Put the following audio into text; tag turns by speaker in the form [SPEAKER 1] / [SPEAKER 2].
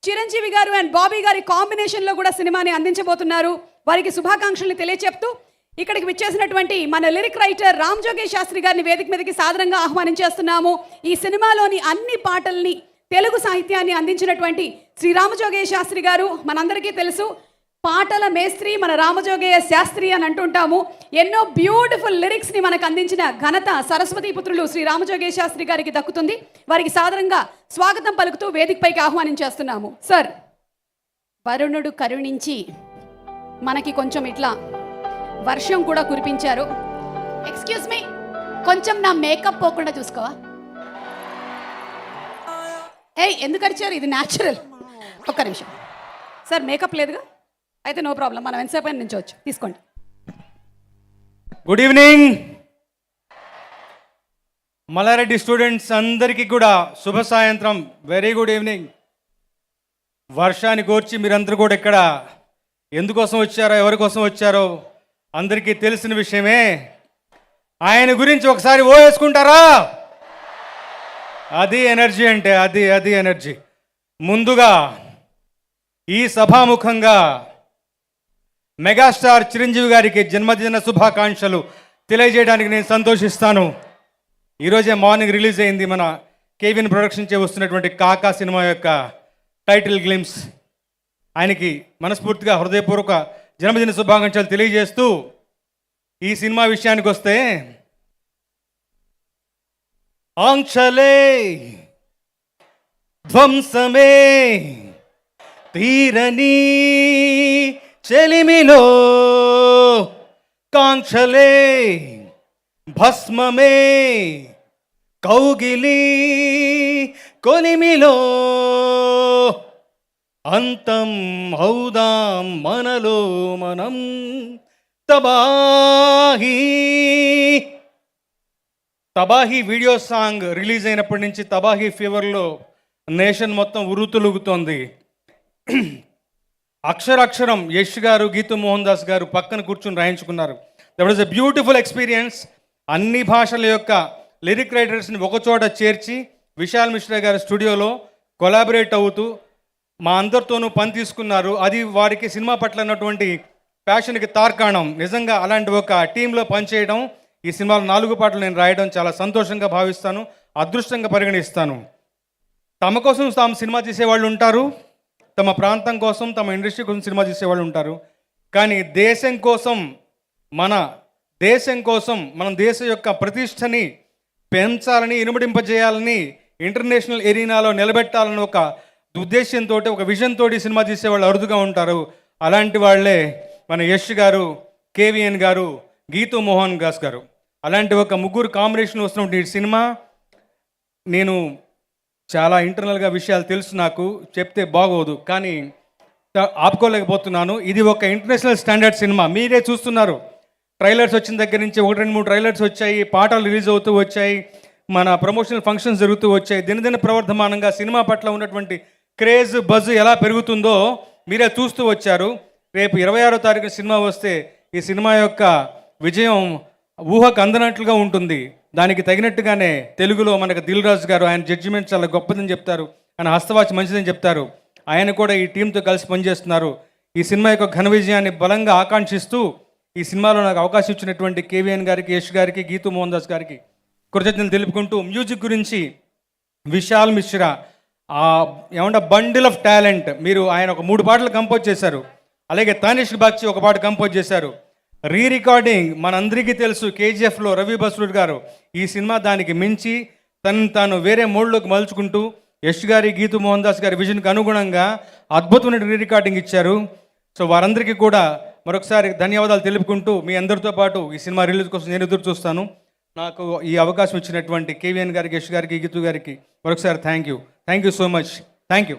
[SPEAKER 1] చిరంజీవి గారు అండ్ బాబీ గారి కాంబినేషన్లో కూడా సినిమాని అందించబోతున్నారు. వారికి శుభాకాంక్షలు తెలియచెప్తూ ఇక్కడికి విచ్చేసినటువంటి మన లిరిక్ రైటర్ రామ్ జోగేష్ శాస్త్రి గారిని వేదిక మీదకి సాదరంగా ఆహ్వానించేస్తున్నాము. ఈ సినిమాలోని అన్ని పాటల్ని తెలుగు సాహిత్యాన్ని అందించినటువంటి శ్రీ రామజోగయ్య శాస్త్రి గారు మనందరికీ తెలుసు. పాటల మేస్త్రి మన రామజోగయ్య శాస్త్రి అని అంటుంటాము. ఎన్నో బ్యూటిఫుల్ లిరిక్స్ని మనకు అందించిన ఘనత సరస్వతి పుత్రులు శ్రీ రామజోగయ్య శాస్త్రి గారికి దక్కుతుంది. వారికి సాదరంగా స్వాగతం పలుకుతూ వేదికపైకి ఆహ్వానించేస్తున్నాము. సార్, వరుణుడు కరుణించి మనకి కొంచెం ఇట్లా వర్షం కూడా కురిపించారు. ఎక్స్క్యూజ్ మీ, కొంచెం నా మేకప్ పోకుండా చూసుకోవా? ఎందుకు అడిచారు? ఇది న్యాచురల్. ఒక్క నిమిషం సార్, మేకప్ లేదుగా? అయితే నో ప్రాబ్లం, మనం ఎంతసేపు అయినా నుంచోవచ్చు. తీసుకోండి.
[SPEAKER 2] గుడ్ ఈవినింగ్ మల్లారెడ్డి స్టూడెంట్స్ అందరికీ కూడా శుభ సాయంత్రం. Very good evening. వర్షాన్ని కోర్చి మీరందరూ కూడా ఇక్కడ ఎందుకోసం వచ్చారో ఎవరి కోసం వచ్చారో అందరికీ తెలిసిన విషయమే. ఆయన గురించి ఒకసారి ఓ వేసుకుంటారా? అది ఎనర్జీ అంటే అది ఎనర్జీ. ముందుగా ఈ సభాముఖంగా మెగాస్టార్ చిరంజీవి గారికి జన్మదిన శుభాకాంక్షలు తెలియజేయడానికి నేను సంతోషిస్తాను. ఈరోజే మార్నింగ్ రిలీజ్ అయింది మన కేవిఎన్ ప్రొడక్షన్ చే వస్తున్నటువంటి కాకా సినిమా యొక్క టైటిల్ గ్లిమ్స్. ఆయనకి మనస్ఫూర్తిగా హృదయపూర్వక జన్మదిన శుభాకాంక్షలు తెలియజేస్తూ ఈ సినిమా విషయానికి వస్తే, ఆంక్షలే ధ్వంసమే తీరని చెలిమిలో, కాంక్షలే భస్మమే కౌగిలి కొలిమిలో, అంతం హౌదాం మనలో మనం తబాహీ వీడియో సాంగ్ రిలీజ్ అయినప్పటి నుంచి తబాహీ ఫీవర్లో నేషన్ మొత్తం ఉరుతులుగుతోంది. అక్షరాక్షరం యష్ గారు, గీతూ మోహన్ దాస్ గారు పక్కన కూర్చుని రాయించుకున్నారు. That was a beautiful experience. అన్ని భాషల యొక్క లిరిక్ రైటర్స్ని ఒకచోట చేర్చి విశాల్ మిశ్రా గారి స్టూడియోలో కొలాబరేట్ అవుతూ మా అందరితోనూ పని తీసుకున్నారు. అది వారికి సినిమా పట్ల ఉన్నటువంటి ప్యాషన్కి తార్కాణం. నిజంగా అలాంటి ఒక టీంలో పనిచేయడం, ఈ సినిమాలో 4 పాటలు నేను రాయడం చాలా సంతోషంగా భావిస్తాను, అదృష్టంగా పరిగణిస్తాను. తమ కోసం తాము సినిమా తీసేవాళ్ళు ఉంటారు, తమ ప్రాంతం కోసం తమ ఇండస్ట్రీ కోసం సినిమా తీసేవాళ్ళు ఉంటారు. కానీ దేశం కోసం మన దేశం యొక్క ప్రతిష్టని పెంచాలని, ఇనుమడింపజేయాలని, ఇంటర్నేషనల్ ఎరీనాలో నిలబెట్టాలని ఒక ఉద్దేశంతో, ఒక విజన్ తోటి సినిమా తీసేవాళ్ళు అరుదుగా ఉంటారు. అలాంటి వాళ్ళే మన యష్ గారు, కేవిఎన్ గారు, గీతూ మోహన్ దాస్ గారు. అలాంటి ఒక ముగ్గురు కాంబినేషన్ వస్తున్నటువంటి ఈ సినిమా, నేను చాలా ఇంటర్నల్గా విషయాలు తెలుసు, నాకు చెప్తే బాగోదు కానీ ఆపుకోలేకపోతున్నాను. ఇది ఒక ఇంటర్నేషనల్ స్టాండర్డ్ సినిమా. మీరే చూస్తున్నారు, ట్రైలర్స్ వచ్చిన దగ్గర నుంచి 1-2-3 ట్రైలర్స్ వచ్చాయి, పాటలు రిలీజ్ అవుతూ వచ్చాయి, మన ప్రమోషనల్ ఫంక్షన్స్ జరుగుతూ వచ్చాయి. దినదిన ప్రవర్ధమానంగా సినిమా పట్ల ఉన్నటువంటి క్రేజ్, బజ్ ఎలా పెరుగుతుందో మీరే చూస్తూ వచ్చారు. రేపు 26వ తారీఖున సినిమా వస్తే ఈ సినిమా యొక్క విజయం ఊహకు అందనట్లుగా ఉంటుంది. దానికి తగినట్టుగానే తెలుగులో మనకు దిల్ రాజు గారు, ఆయన జడ్జిమెంట్ చాలా గొప్పదని చెప్తారు, ఆయన హస్తవాచి మంచిదని చెప్తారు. ఆయన కూడా ఈ టీంతో కలిసి పనిచేస్తున్నారు. ఈ సినిమా యొక్క ఘన విజయాన్ని బలంగా ఆకాంక్షిస్తూ ఈ సినిమాలో నాకు అవకాశం ఇచ్చినటువంటి కేవిఎన్ గారికి, యష్ గారికి, గీతూ మోహన్ దాస్ గారికి కృతజ్ఞతలు తెలుపుకుంటూ, మ్యూజిక్ గురించి విశాల్ మిశ్రా ఏమంటే బండిల్ ఆఫ్ టాలెంట్. ఆయన ఒక 3 పాటలు కంపోజ్ చేశారు. అలాగే తానిష్ బాగ్చి ఒక పాట కంపోజ్ చేశారు. రికార్డింగ్ మనందరికీ తెలుసు, కేజీఎఫ్లో రవి బస్రూర్ గారు. ఈ సినిమా దానికి మించి తాను వేరే మోడ్లోకి మలుచుకుంటూ యష్ గారి, గీతూ మోహన్ దాస్ గారి విజన్కి అనుగుణంగా అద్భుతమైన రికార్డింగ్ ఇచ్చారు. సో వారందరికీ కూడా మరొకసారి ధన్యవాదాలు తెలుపుకుంటూ, మీ అందరితో పాటు ఈ సినిమా రిలీజ్ కోసం నేను ఎదురు చూస్తాను. నాకు ఈ అవకాశం ఇచ్చినటువంటి కేవిఎన్ గారికి, యష్ గారికి, గీతూ గారికి మరొకసారి thank you so much. Thank you.